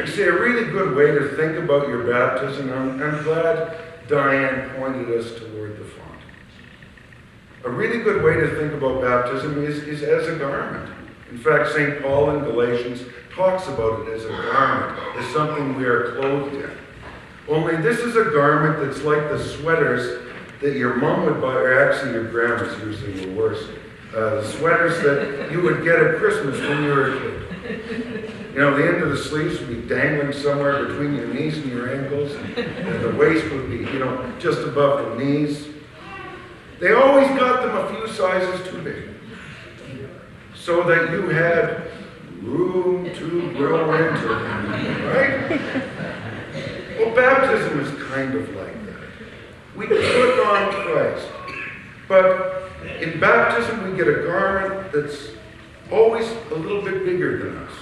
Actually, a really good way to think about your baptism, I'm glad Diane pointed us toward the font. A really good way to think about baptism is as a garment. In fact, St. Paul in Galatians talks about it as a garment, as something we are clothed in. Only this is a garment that's like the sweaters that your mom would buy, or actually your grandma's usually were worse. The sweaters that you would get at Christmas when you were a kid. You know, the end of the sleeves would be dangling somewhere between your knees and your ankles, and the waist would be, just above the knees. They always got them a few sizes too big, so that you had room to grow into, right? Well, baptism is kind of like that. We put on Christ, but in baptism we get a garment that's always a little bit bigger than us,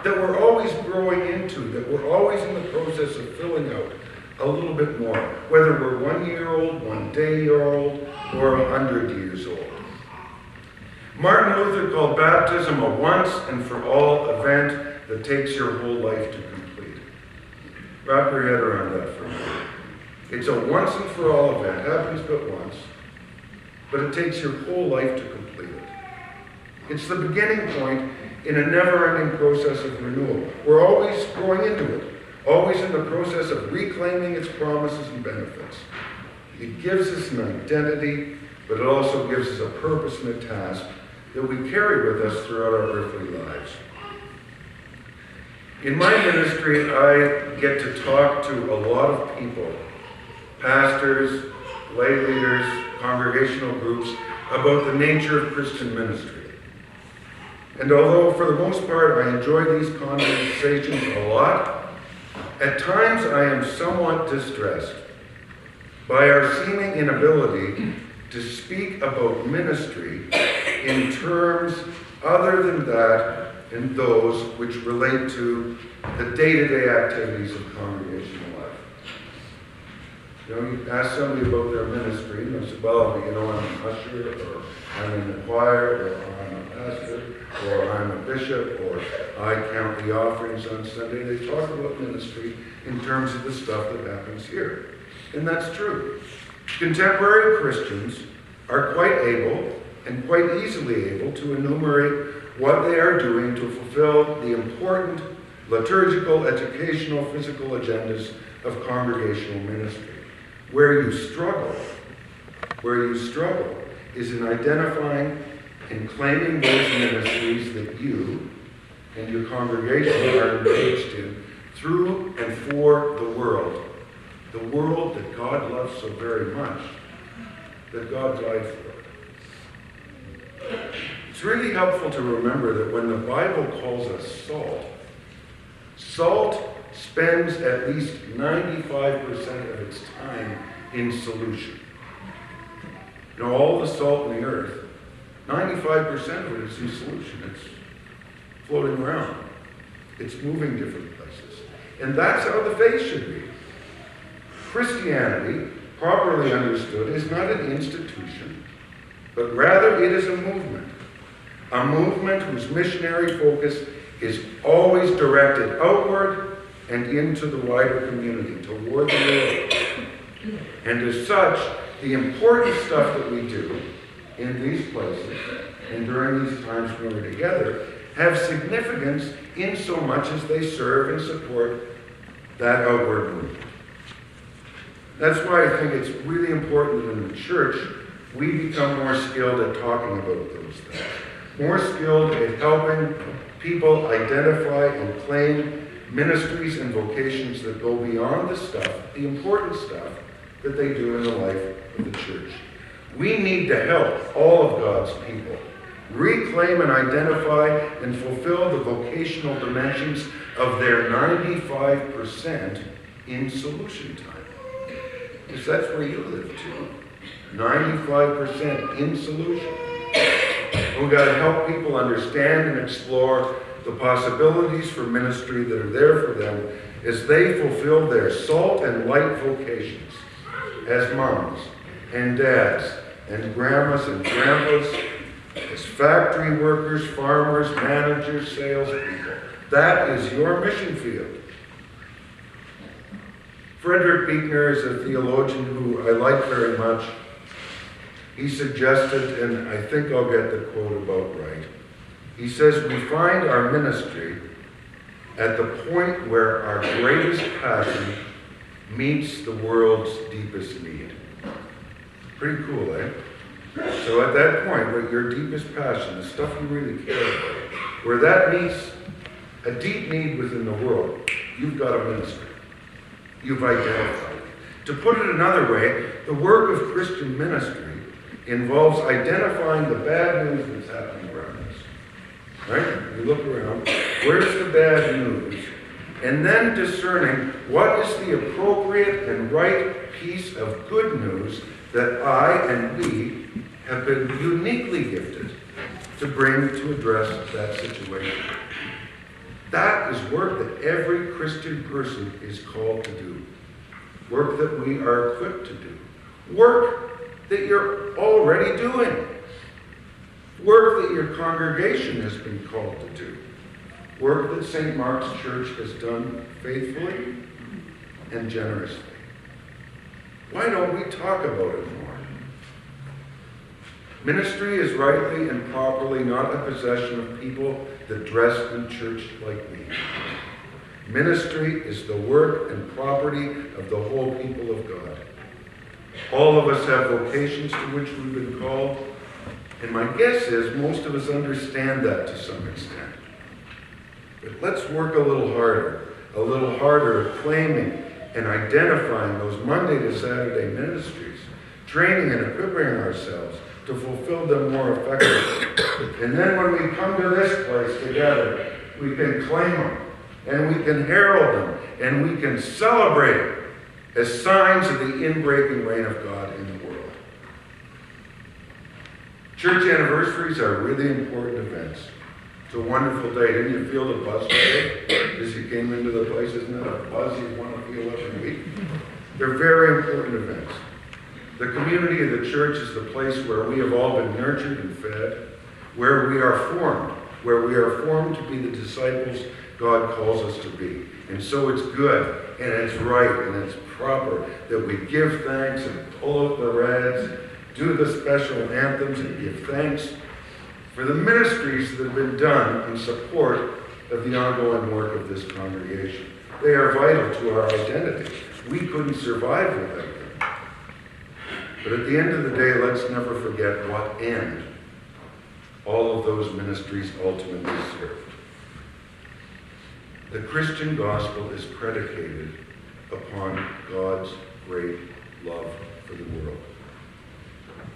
that we're always growing into, that we're always in the process of filling out a little bit more, whether we're 1 year old, 1 day old, or 100 years old. Martin Luther called baptism a once and for all event that takes your whole life to complete. Wrap your head around that for a minute. It's a once and for all event, happens but once, but it takes your whole life to complete it. It's the beginning point in a never-ending process of renewal. We're always growing into it, always in the process of reclaiming its promises and benefits. It gives us an identity, but it also gives us a purpose and a task that we carry with us throughout our earthly lives. In my ministry, I get to talk to a lot of people, pastors, lay leaders, congregational groups, about the nature of Christian ministry. And although for the most part I enjoy these conversations a lot, at times I am somewhat distressed by our seeming inability to speak about ministry in terms other than that and those which relate to the day-to-day activities of congregational life. You ask somebody about their ministry, and they say, well, I'm an usher, or I'm in the choir, or I'm a pastor, or I'm a bishop, or I count the offerings on Sunday. They talk about ministry in terms of the stuff that happens here. And that's true. Contemporary Christians are quite able and quite easily able to enumerate what they are doing to fulfill the important liturgical, educational, physical agendas of congregational ministry. Where you struggle is in identifying and claiming those ministries that you and your congregation are engaged in through and for the world that God loves so very much, that God died for. It's really helpful to remember that when the Bible calls us salt spends at least 95% of its time in solution. All the salt in the earth, 95% of it is in solution. It's floating around. It's moving different places. And that's how the faith should be. Christianity, properly understood, is not an institution, but rather it is a movement. A movement whose missionary focus is always directed outward and into the wider community, toward the world. And as such, the important stuff that we do in these places and during these times when we're together have significance in so much as they serve and support that outward movement. That's why I think it's really important that in the church we become more skilled at talking about those things, more skilled at helping people identify and claim ministries and vocations that go beyond the stuff, the important stuff that they do in the life of the church. We need to help all of God's people reclaim and identify and fulfill the vocational dimensions of their 95% in solution time. Because that's where you live too. 95% in solution. We've got to help people understand and explore the possibilities for ministry that are there for them as they fulfill their salt and light vocations as moms and dads and grandmas and grandpas, as factory workers, farmers, managers, salespeople, That is your mission field. Frederick Buechner is a theologian who I like very much. He suggested, and I think I'll get the quote about right. He says, we find our ministry at the point where our greatest passion meets the world's deepest need. Pretty cool, eh? So at that point, where your deepest passion, the stuff you really care about, where that meets a deep need within the world, you've got a ministry. You've identified it. To put it another way, the work of Christian ministry involves identifying the bad news that's happening around us. Right? You look around, where's the bad news? And then discerning what is the appropriate and right piece of good news that I and we have been uniquely gifted to bring to address that situation. That is work that every Christian person is called to do. Work that we are equipped to do. Work that you're already doing. Work that your congregation has been called to do. Work that St. Mark's Church has done faithfully and generously. Why don't we talk about it more? Ministry is rightly and properly not a possession of people that dress in church like me. Ministry is the work and property of the whole people of God. All of us have vocations to which we've been called, and my guess is most of us understand that to some extent. But let's work a little harder at claiming and identifying those Monday to Saturday ministries, training and equipping ourselves to fulfill them more effectively. And then when we come to this place together, we can claim them, and we can herald them, and we can celebrate it as signs of the inbreaking reign of God in the world. Church anniversaries are really important events. It's a wonderful day. Didn't you feel the buzz today as you came into the place? Isn't that a buzz you want to feel every week? They're very important events. The community of the church is the place where we have all been nurtured and fed, where we are formed to be the disciples God calls us to be. And so it's good, and it's right, and it's proper that we give thanks and pull up the reds, do the special anthems, and give thanks for the ministries that have been done in support of the ongoing work of this congregation. They are vital to our identity. We couldn't survive without them. But at the end of the day, let's never forget what end all of those ministries ultimately served. The Christian gospel is predicated upon God's great love for the world.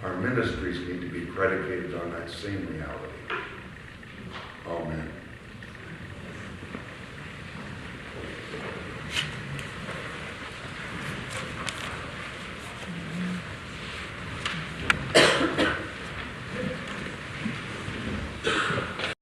Our ministries need to be predicated on that same reality. Amen.